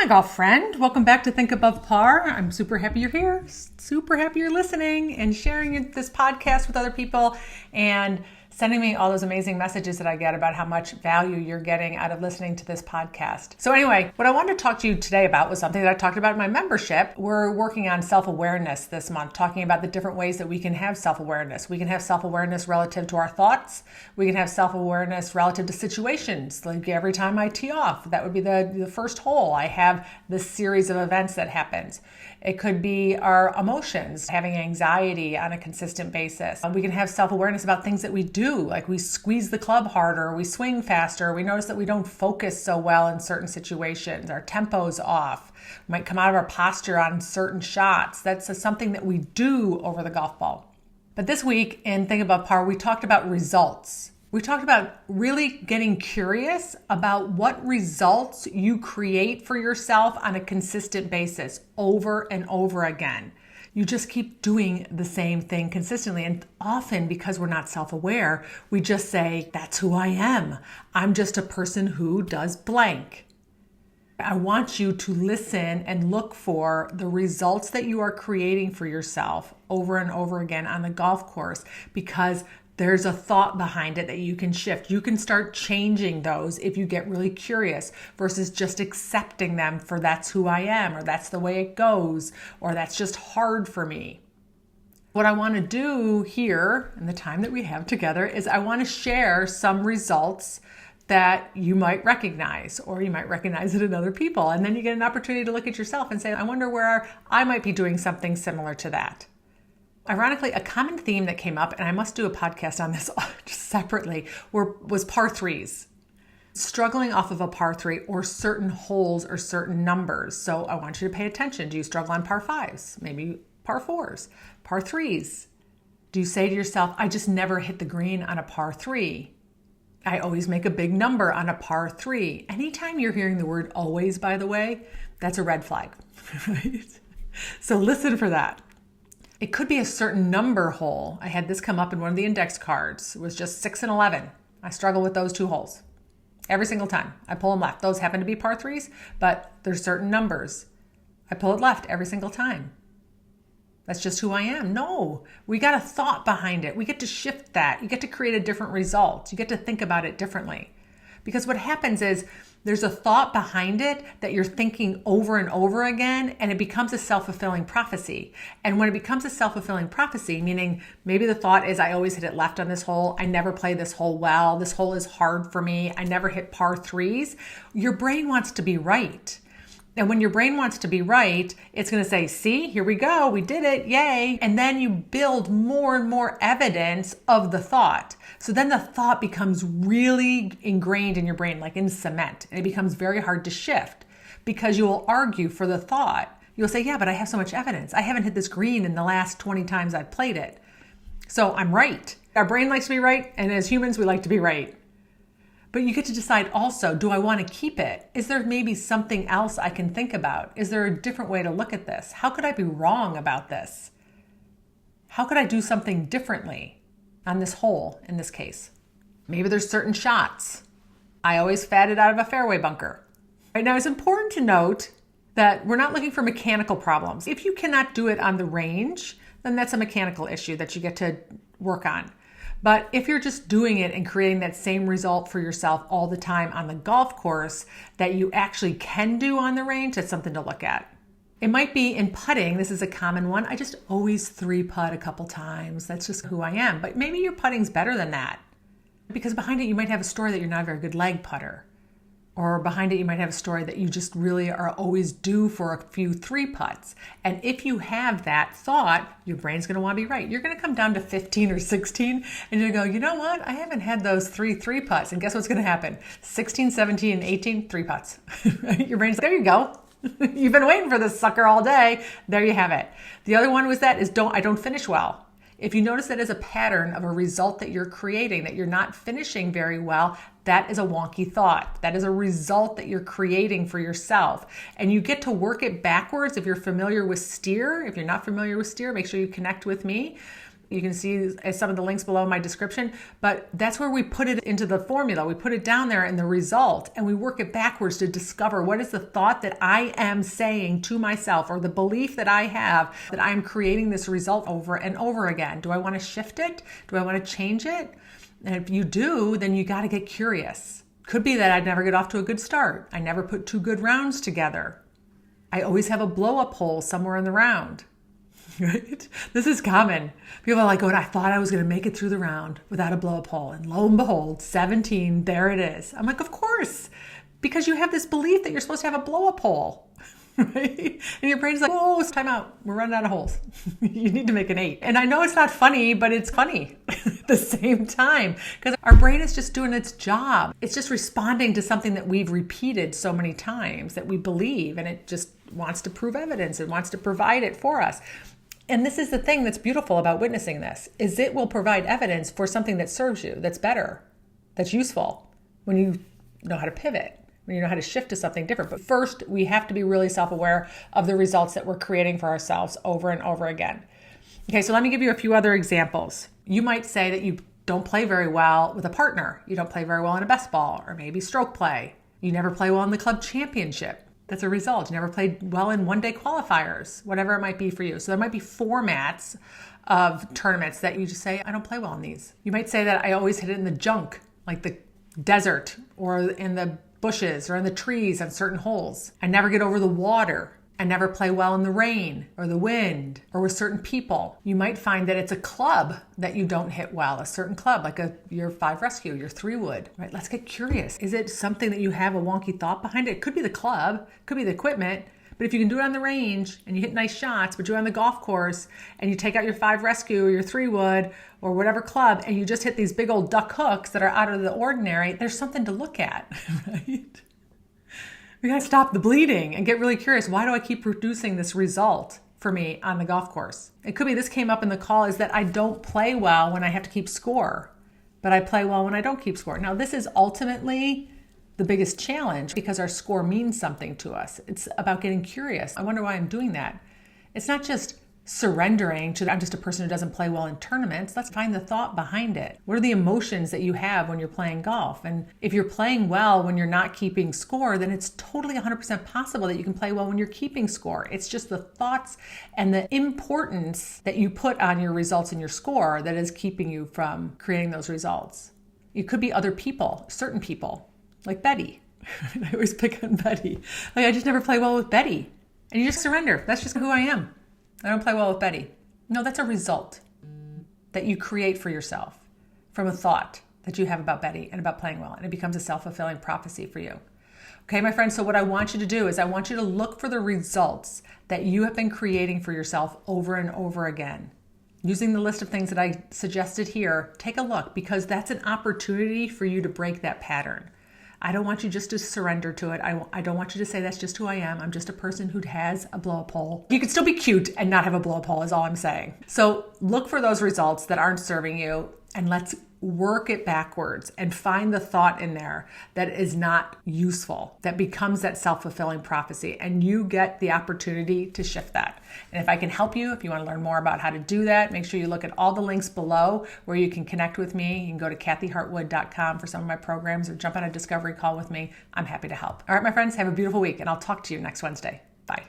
golf friend. Welcome back to Think Above Par. I'm super happy you're here, super happy you're listening and sharing this podcast with other people and sending me all those amazing messages that I get about how much value you're getting out of listening to this podcast. So anyway, what I wanted to talk to you today about was something that I talked about in my membership. We're working on self-awareness this month, talking about the different ways that we can have self-awareness. We can have self-awareness relative to our thoughts. We can have self-awareness relative to situations. Like every time I tee off, that would be the first hole. I have this series of events that happens. It could be our emotions, having anxiety on a consistent basis. We can have self-awareness about things that we do, like we squeeze the club harder, we swing faster, we notice that we don't focus so well in certain situations, our tempo's off, we might come out of our posture on certain shots. That's something that we do over the golf ball. But this week in Think Above Par, we talked about results. We talked about really getting curious about what results you create for yourself on a consistent basis over and over again. You just keep doing the same thing consistently. And often, because we're not self-aware, we just say, that's who I am. I'm just a person who does blank. I want you to listen and look for the results that you are creating for yourself over and over again on the golf course, because there's a thought behind it that you can shift. You can start changing those if you get really curious versus just accepting them for that's who I am, or that's the way it goes, or that's just hard for me. What I want to do here in the time that we have together is I want to share some results that you might recognize, or you might recognize it in other people. And then you get an opportunity to look at yourself and say, I wonder where I might be doing something similar to that. Ironically, a common theme that came up, and I must do a podcast on this just separately, was par threes. Struggling off of a par three or certain holes or certain numbers. So I want you to pay attention. Do you struggle on par fives? Maybe par fours, par threes? Do you say to yourself, I just never hit the green on a par three? I always make a big number on a par three. Anytime you're hearing the word always, by the way, that's a red flag, right? So listen for that. It could be a certain number hole. I had this come up in one of the index cards. It was just 6 and 11. I struggle with those two holes every single time. I pull them left. Those happen to be par threes, but there's certain numbers. I pull it left every single time. That's just who I am. No, we got a thought behind it. We get to shift that. You get to create a different result. You get to think about it differently. Because what happens is there's a thought behind it that you're thinking over and over again, and it becomes a self-fulfilling prophecy. And when it becomes a self-fulfilling prophecy, meaning maybe the thought is, I always hit it left on this hole. I never play this hole well. This hole is hard for me. I never hit par threes. Your brain wants to be right. And when your brain wants to be right, it's going to say, see, here we go. We did it. Yay. And then you build more and more evidence of the thought. So then the thought becomes really ingrained in your brain, like in cement. And it becomes very hard to shift because you will argue for the thought. You'll say, yeah, but I have so much evidence. I haven't hit this green in the last 20 times I've played it. So I'm right. Our brain likes to be right. And as humans, we like to be right. But you get to decide also, do I want to keep it? Is there maybe something else I can think about? Is there a different way to look at this? How could I be wrong about this? How could I do something differently on this hole in this case? Maybe there's certain shots. I always fat it out of a fairway bunker. Right now, it's important to note that we're not looking for mechanical problems. If you cannot do it on the range, then that's a mechanical issue that you get to work on. But if you're just doing it and creating that same result for yourself all the time on the golf course that you actually can do on the range, that's something to look at. It might be in putting. This is a common one. I just always 3-putt a couple times. That's just who I am. But maybe your putting's better than that. Because behind it, you might have a story that you're not a very good leg putter. Or behind it, you might have a story that you just really are always due for a few 3-putts. And if you have that thought, your brain's going to want to be right. You're going to come down to 15 or 16 and you're going to go, you know what? I haven't had those 3-putts. And guess what's going to happen? 16, 17, and 18, 3-putts. Your brain's like, there you go. You've been waiting for this sucker all day. There you have it. The other one was I don't finish well. If you notice that as a pattern of a result that you're creating, that you're not finishing very well, that is a wonky thought. That is a result that you're creating for yourself. And you get to work it backwards. If you're familiar with steer, if you're not familiar with steer, make sure you connect with me. You can see some of the links below in my description, but that's where we put it into the formula. We put it down there in the result, and we work it backwards to discover what is the thought that I am saying to myself, or the belief that I have that I'm creating this result over and over again. Do I want to shift it? Do I want to change it? And if you do, then you got to get curious. Could be that I'd never get off to a good start. I never put 2 good rounds together. I always have a blow-up hole somewhere in the round. Right? This is common. People are like, oh, I thought I was going to make it through the round without a blow-up hole. And lo and behold, 17, there it is. I'm like, of course, because you have this belief that you're supposed to have a blow-up hole. Right? And your brain's like, oh, it's time out. We're running out of holes. You need to make an 8. And I know it's not funny, but it's funny at the same time, because our brain is just doing its job. It's just responding to something that we've repeated so many times that we believe, and it just wants to prove evidence. It wants to provide it for us. And this is the thing that's beautiful about witnessing this, is it will provide evidence for something that serves you, that's better, that's useful, when you know how to pivot, when you know how to shift to something different. But first, we have to be really self-aware of the results that we're creating for ourselves over and over again. Okay, so let me give you a few other examples. You might say that you don't play very well with a partner. You don't play very well in a best ball, or maybe stroke play. You never play well in the club championship. That's a result. You never played well in one-day qualifiers, whatever it might be for you. So there might be formats of tournaments that you just say, I don't play well in these. You might say that I always hit it in the junk, like the desert or in the bushes or in the trees on certain holes. I never get over the water. I never play well in the rain or the wind or with certain people. You might find that it's a club that you don't hit well, a certain club, like your 5 rescue, your 3 wood, right? Let's get curious. Is it something that you have a wonky thought behind it? It could be the club, could be the equipment, but if you can do it on the range and you hit nice shots, but you're on the golf course and you take out your 5 rescue or your 3 wood or whatever club and you just hit these big old duck hooks that are out of the ordinary, there's something to look at, right? We gotta stop the bleeding and get really curious. Why do I keep producing this result for me on the golf course? It could be this came up in the call, is that I don't play well when I have to keep score, but I play well when I don't keep score. Now, this is ultimately the biggest challenge because our score means something to us. It's about getting curious. I wonder why I'm doing that. It's not just surrendering to, I'm just a person who doesn't play well in tournaments. Let's find the thought behind it. What are the emotions that you have when you're playing golf? And if you're playing well when you're not keeping score, then it's totally 100% possible that you can play well when you're keeping score. It's just the thoughts and the importance that you put on your results and your score that is keeping you from creating those results. It could be other people, certain people, like Betty. I always pick on Betty. Like, I just never play well with Betty. And you just surrender. That's just who I am. I don't play well with Betty. No, that's a result that you create for yourself from a thought that you have about Betty and about playing well. And it becomes a self-fulfilling prophecy for you. Okay, my friends, so what I want you to do is I want you to look for the results that you have been creating for yourself over and over again. Using the list of things that I suggested here, take a look, because that's an opportunity for you to break that pattern. I don't want you just to surrender to it. I don't want you to say that's just who I am. I'm just a person who has a blow-up hole. You can still be cute and not have a blow-up hole is all I'm saying. So look for those results that aren't serving you, and let's work it backwards and find the thought in there that is not useful, that becomes that self-fulfilling prophecy, and you get the opportunity to shift that. And if I can help you, if you want to learn more about how to do that, make sure you look at all the links below where you can connect with me. You can go to kathyhartwood.com for some of my programs or jump on a discovery call with me. I'm happy to help. All right, my friends, have a beautiful week, and I'll talk to you next Wednesday. Bye.